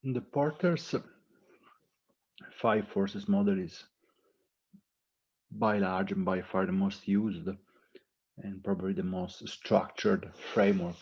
The Porter's five forces model is by large and by far the most used and probably the most structured framework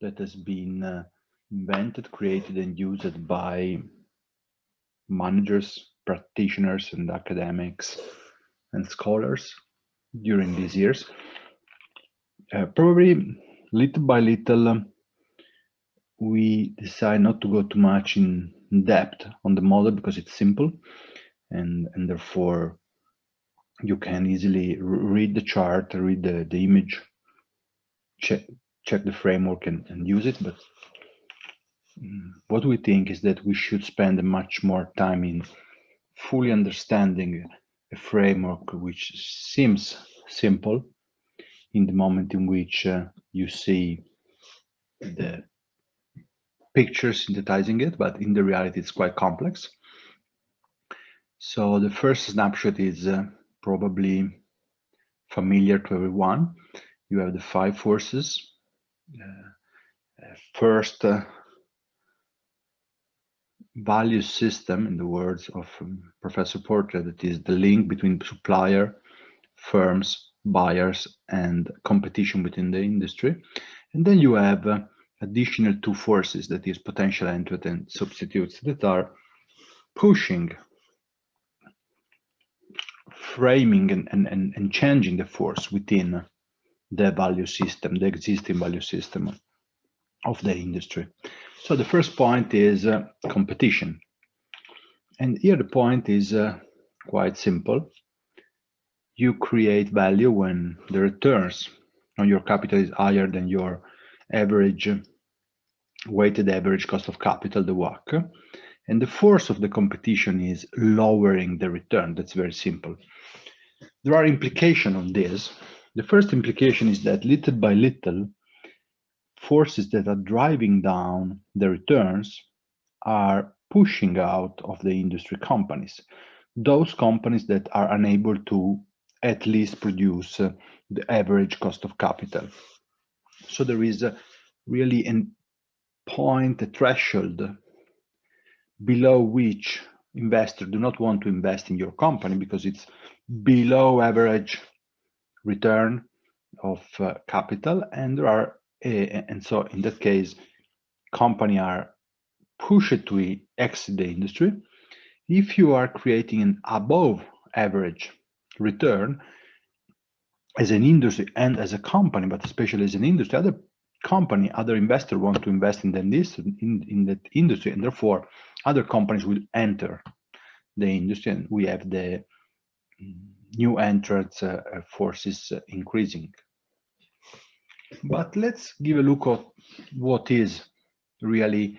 that has been invented, created, and used by managers, practitioners, and academics and scholars during these years. Probably little by little, we decide not to go too much in depth on the model because it's simple and therefore you can easily read the chart, read the image, check the framework and use it. But what we think is that we should spend much more time in fully understanding a framework which seems simple in the moment in which you see the picture synthesizing it, but in the reality it's quite complex. So the first snapshot is probably familiar to everyone. You have the five forces. First, value system, in the words of Professor Porter, that is the link between supplier, firms, buyers, and competition within the industry. And then you have additional two forces, that is potential entry and substitutes, that are pushing, framing, and changing the force within the value system, the existing value system of the industry. So the first point is competition. And here the point is quite simple. You create value when the returns on your capital is higher than your average weighted average cost of capital, the WACC. And the force of the competition is lowering the return. That's very simple. There are implications on this. The first implication is that little by little, forces that are driving down the returns are pushing out of the industry companies, those companies that are unable to at least produce the average cost of capital. So there is really a point, a threshold below which investors do not want to invest in your company because it's below average return of capital, and there are and so in that case, companies are pushed to exit the industry. If you are creating an above average return as an industry and as a company, but especially as an industry, other investors want to invest in that industry, and therefore other companies will enter the industry, and we have the new entrants forces increasing. But let's give a look at what is really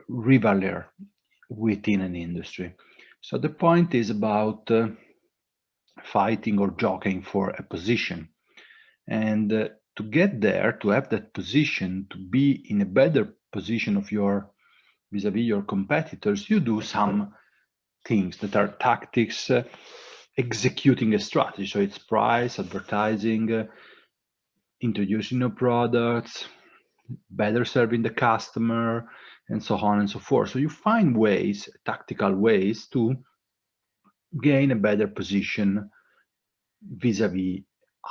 rivalry within an industry. So the point is about fighting or jockeying for a position. And to get there, to have that position, to be in a better position of your vis-a-vis your competitors, you do some things that are tactics, executing a strategy. So it's price, advertising, introducing new products, better serving the customer, and so on and so forth. So you find ways, tactical ways, to gain a better position vis-a-vis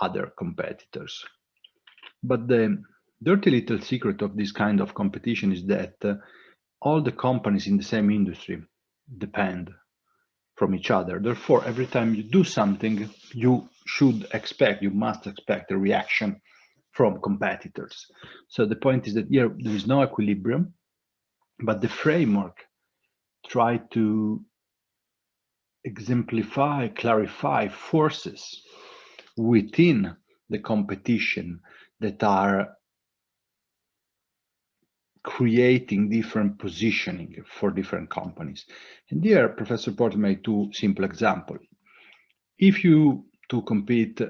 other competitors. But the dirty little secret of this kind of competition is that all the companies in the same industry depend from each other. Therefore, every time you do something, you must expect a reaction from competitors. So the point is that here there is no equilibrium, but the framework try to exemplify, clarify forces within the competition that are creating different positioning for different companies. And here, Professor Porter made two simple examples. If you to compete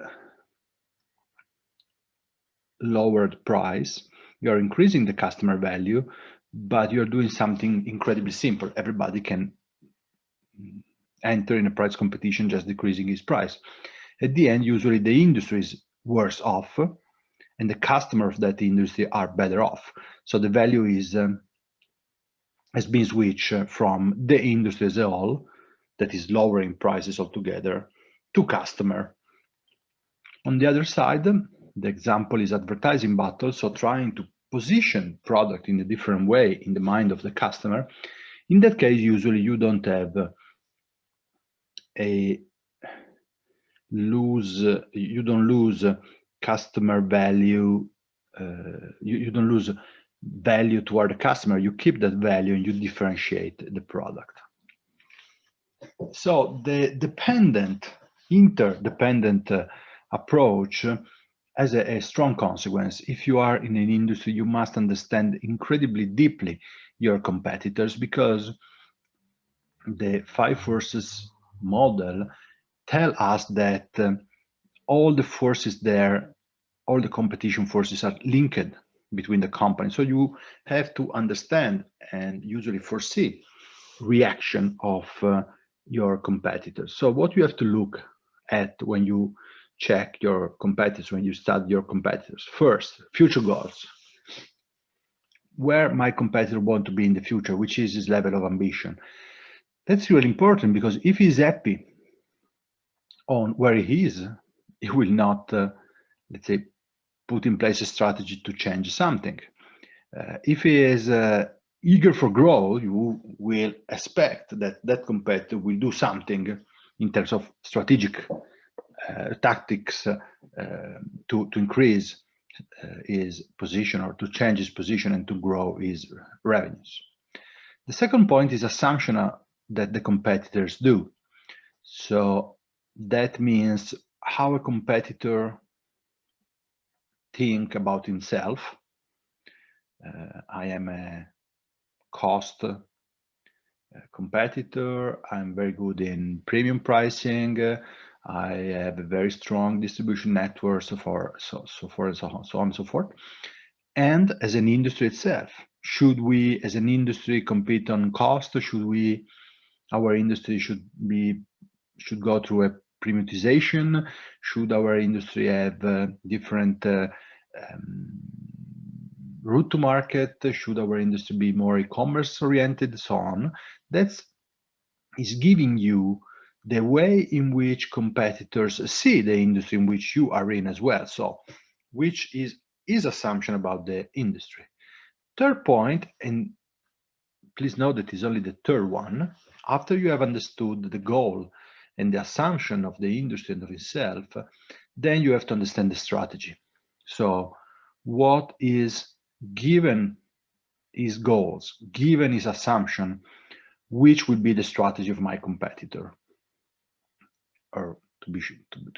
lowered price, you're increasing the customer value, but you're doing something incredibly simple. Everybody can enter in a price competition just decreasing his price. At the end, usually the industry is worse off and the customer of that industry are better off. So the value is has been switched from the industry as a whole, that is lowering prices altogether, to customer. On the other side, the example is advertising battle, so trying to position product in a different way in the mind of the customer. In that case, usually you don't have you don't lose customer value, you don't lose value toward the customer, you keep that value and you differentiate the product. So the interdependent approach has a strong consequence. If you are in an industry, you must understand incredibly deeply your competitors, because the 5 forces model tell us that all the forces there, all the competition forces are linked between the companies. So you have to understand and usually foresee reaction of your competitors. So what you have to look at when you check your competitors, when you study your competitors: first, future goals. Where my competitor want to be in the future, which is his level of ambition. That's really important, because if he's happy on where he is, he will not, let's say, put in place a strategy to change something. If he is eager for growth, you will expect that that competitor will do something in terms of strategic tactics to increase his position, or to change his position and to grow his revenues. The second point is assumption that the competitors do. So that means how a competitor think about himself. I am a cost competitor. I'm very good in premium pricing. I have a very strong distribution network, so on and so forth. And as an industry itself, should we, as an industry, compete on cost? Our industry should go through a premiumization? Should our industry have different route to market? Should our industry be more e-commerce oriented? So on. That is giving you the way in which competitors see the industry in which you are in as well. So, which is assumption about the industry. Third point, and please note that is only the third one. After you have understood the goal and the assumption of the industry and of itself, then you have to understand the strategy. So what is, given his goals, given his assumption, which would be the strategy of my competitor? Or to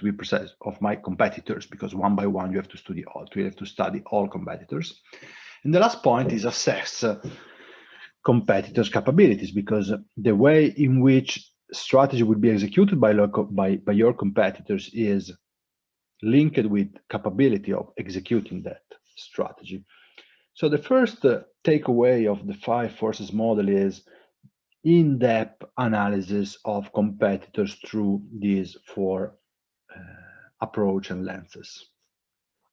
be precise, of my competitors, because one by one you have to study all competitors. And the last point is assess competitors' capabilities, because the way in which strategy will be executed by your competitors is linked with capability of executing that strategy. So the first takeaway of the 5 forces model is in-depth analysis of competitors through these 4 approach and lenses.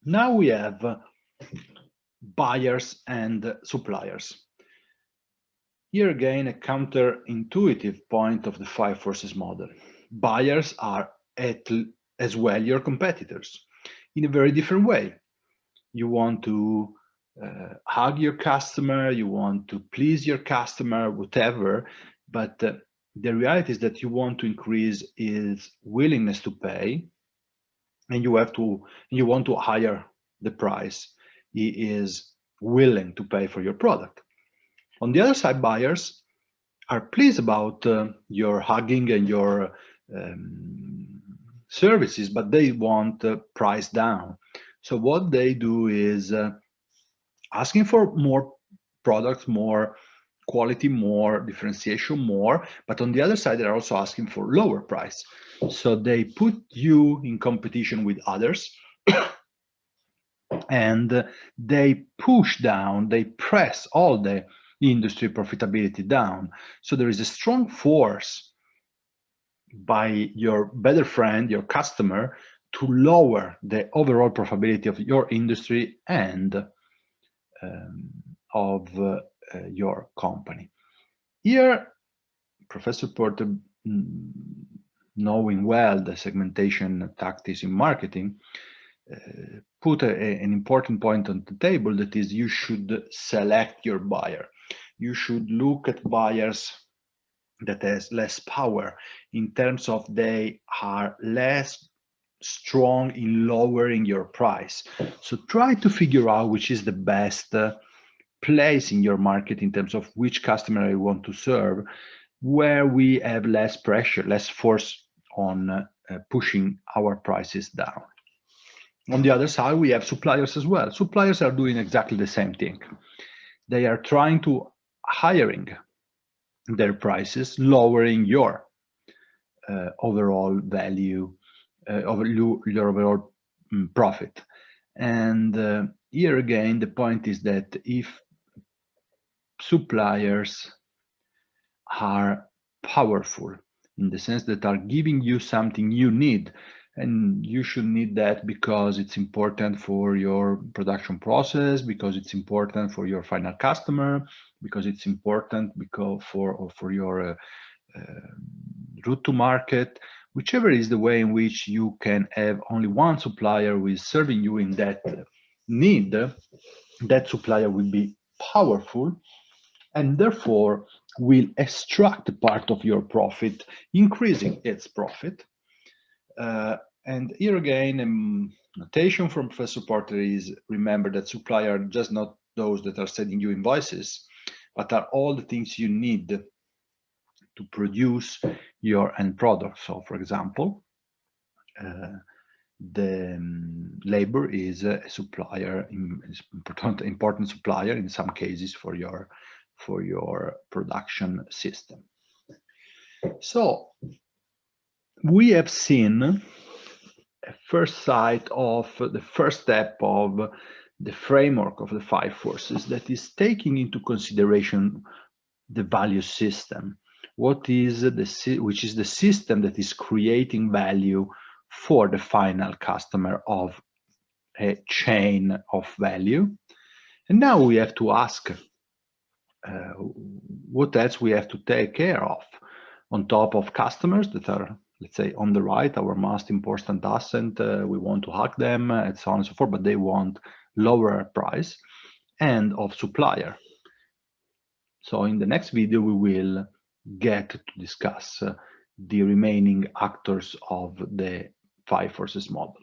Now we have buyers and suppliers. Here again, a counterintuitive point of the 5 forces model. Buyers are as well your competitors in a very different way. You want to hug your customer, you want to please your customer, whatever, but the reality is that you want to increase his willingness to pay, and you want to higher the price he is willing to pay for your product. On the other side, buyers are pleased about your hugging and your services, but they want price down. So what they do is asking for more products, more quality, more differentiation, more, but on the other side, they're also asking for lower price. So they put you in competition with others and they push down, they press all the industry profitability down. So there is a strong force by your better friend, your customer, to lower the overall profitability of your industry and of your company. Here, Professor Porter, knowing well the segmentation tactics in marketing, put an important point on the table, that is, you should select your buyer. You should look at buyers that has less power in terms of they are less strong in lowering your price. So try to figure out which is the best place in your market in terms of which customer I want to serve, where we have less pressure, less force on pushing our prices down. On the other side, we have suppliers as well. Suppliers are doing exactly the same thing. They are trying to hiring their prices, lowering your overall value, your overall profit. And here again, the point is that if suppliers are powerful in the sense that are giving you something you need, and you should need that because it's important for your production process, because it's important for your final customer, because it's important because for your route to market, whichever is the way in which you can have only one supplier who is serving you in that need, that supplier will be powerful and therefore will extract part of your profit, increasing its profit. And here again, notation from Professor Porter is, remember that supplier are just not those that are sending you invoices, but are all the things you need to produce your end product. So for example, the labor is a supplier, important supplier in some cases for your production system. So we have seen a first sight of the first step of the framework of the 5 forces, that is taking into consideration the value system. Which is the system that is creating value for the final customer of a chain of value. And now we have to ask what else we have to take care of on top of customers that are, let's say, on the right, our most important asset. We want to hug them and so on and so forth, but they want lower price, and of supplier. So in the next video, we will get to discuss the remaining actors of the 5 forces model.